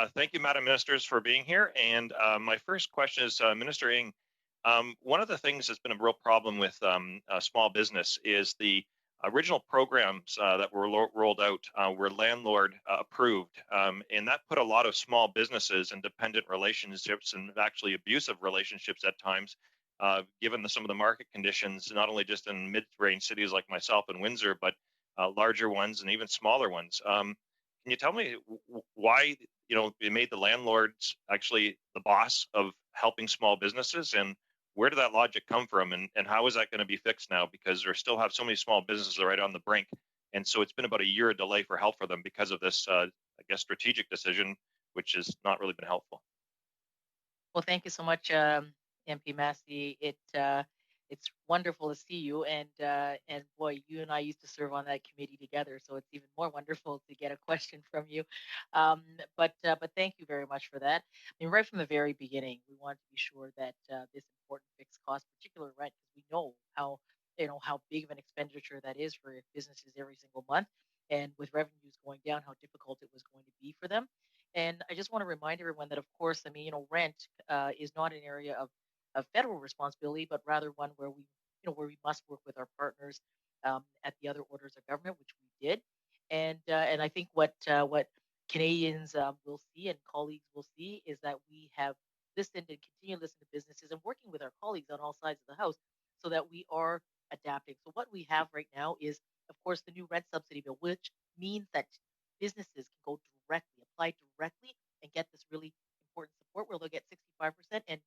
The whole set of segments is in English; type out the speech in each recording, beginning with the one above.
Thank you, Madam Ministers, for being here. And my first question is, Minister Ng, one of the things that's been a real problem with small business is the original programs that were rolled out were landlord approved. And that put a lot of small businesses in dependent relationships and actually abusive relationships at times, given some of the market conditions, not only just in mid-range cities like myself in Windsor, but larger ones and even smaller ones. Can you tell me why it made the landlords actually the boss of helping small businesses, and where did that logic come from, and how is that going to be fixed now? Because they still have so many small businesses that are right on the brink, and so it's been about a year delay for help for them because of this, I guess, strategic decision, which has not really been helpful. Well, thank you so much, MP Massey. It's wonderful to see you, and boy, you and I used to serve on that committee together, so it's even more wonderful to get a question from you. But thank you very much for that. I mean, right from the very beginning, we want to be sure that this important fixed cost, particular rent, because we know how big of an expenditure that is for businesses every single month, and with revenues going down, how difficult it was going to be for them. And I just want to remind everyone that, of course, I mean, rent is not an area of federal responsibility, but rather one where we must work with our partners at the other orders of government, which we did. And I think what Canadians will see and colleagues will see is that we have listened and continue to listen to businesses and working with our colleagues on all sides of the house so that we are adapting. So what we have right now is, of course, the new rent subsidy bill, which means that businesses can go directly, apply directly, and get this really important support where they'll get 65%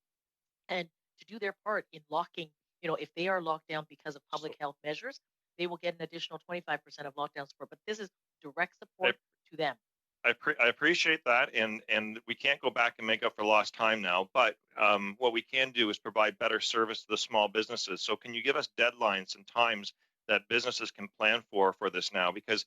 and to do their part in locking, if they are locked down because of public health measures, they will get an additional 25% of lockdown support. But this is direct support to them. I appreciate that, and we can't go back and make up for lost time now. But what we can do is provide better service to the small businesses. So, can you give us deadlines and times that businesses can plan for this now? Because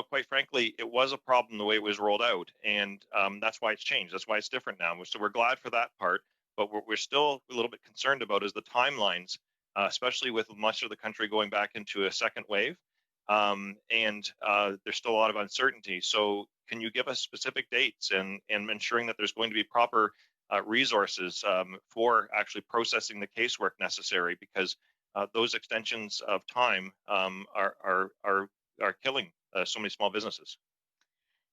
quite frankly, it was a problem the way it was rolled out, and that's why it's changed. That's why it's different now. So we're glad for that part, but what we're still a little bit concerned about is the timelines, especially with much of the country going back into a second wave. And there's still a lot of uncertainty. So can you give us specific dates and ensuring that there's going to be proper resources for actually processing the casework necessary? Because those extensions of time are killing so many small businesses.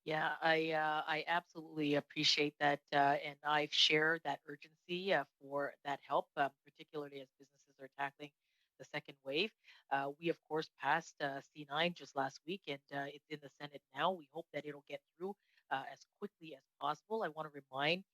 Yeah, I absolutely appreciate that, and I share that urgency for that help, particularly as businesses are tackling the second wave. We, of course, passed C9 just last week, and it's in the Senate now. We hope that it'll get through as quickly as possible. I want to remind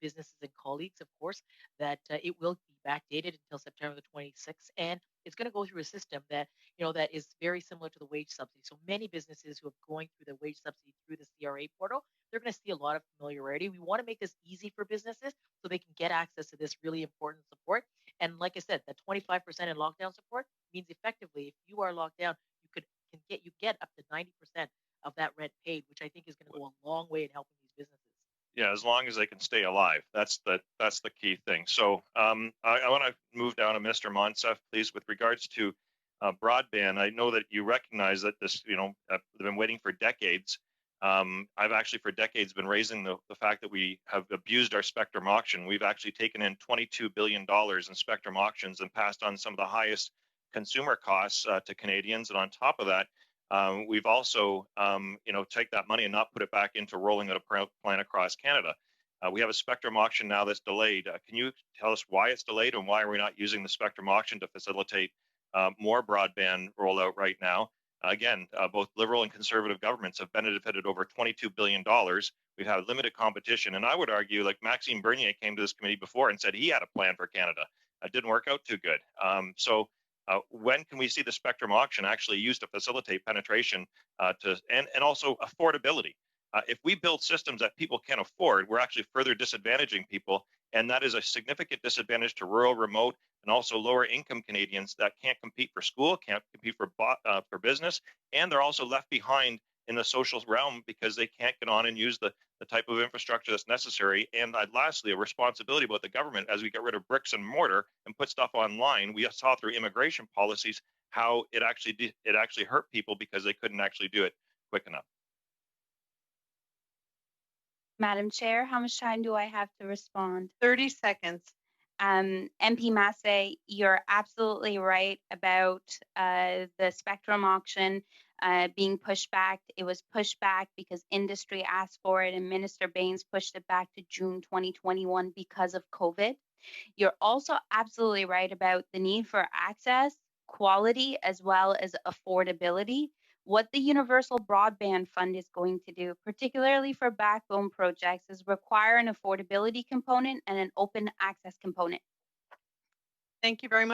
businesses and colleagues, of course, that it will be backdated until September the 26th, and it's going to go through a system that that is very similar to the wage subsidy. So many businesses who are going through the wage subsidy through the CRA portal, they're going to see a lot of familiarity. We want to make this easy for businesses so they can get access to this really important support. And like I said, that 25% in lockdown support means effectively, if you are locked down, you get up to 90% of that rent paid, which I think is going to go a long way in helping these businesses. Yeah, as long as they can stay alive, that's the key thing. So I want to move down to Mr. Masse, please, with regards to broadband. I know that you recognize that this, they've been waiting for decades. I've actually for decades been raising the fact that we have abused our spectrum auction. We've actually taken in $22 billion in spectrum auctions and passed on some of the highest consumer costs to Canadians. And on top of that, we've also, take that money and not put it back into rolling out a plan across Canada. We have a spectrum auction now that's delayed. Can you tell us why it's delayed and why are we not using the spectrum auction to facilitate more broadband rollout right now? Again, both Liberal and Conservative governments have benefited over $22 billion. We've had limited competition. And I would argue, like Maxime Bernier came to this committee before and said he had a plan for Canada. It didn't work out too good. So when can we see the spectrum auction actually used to facilitate penetration and also affordability? If we build systems that people can't afford, we're actually further disadvantaging people. And that is a significant disadvantage to rural, remote, and also lower income Canadians that can't compete for school, can't compete for business, and they're also left behind in the social realm because they can't get on and use the type of infrastructure that's necessary. And lastly, a responsibility about the government as we get rid of bricks and mortar and put stuff online. We saw through immigration policies how it actually hurt people because they couldn't actually do it quick enough. Madam Chair, how much time do I have to respond? 30 seconds. MP Masse, you're absolutely right about the spectrum auction being pushed back. It was pushed back because industry asked for it, and Minister Baines pushed it back to June 2021 because of COVID. You're also absolutely right about the need for access, quality, as well as affordability. What the Universal Broadband Fund is going to do, particularly for backbone projects, is require an affordability component and an open access component. Thank you very much.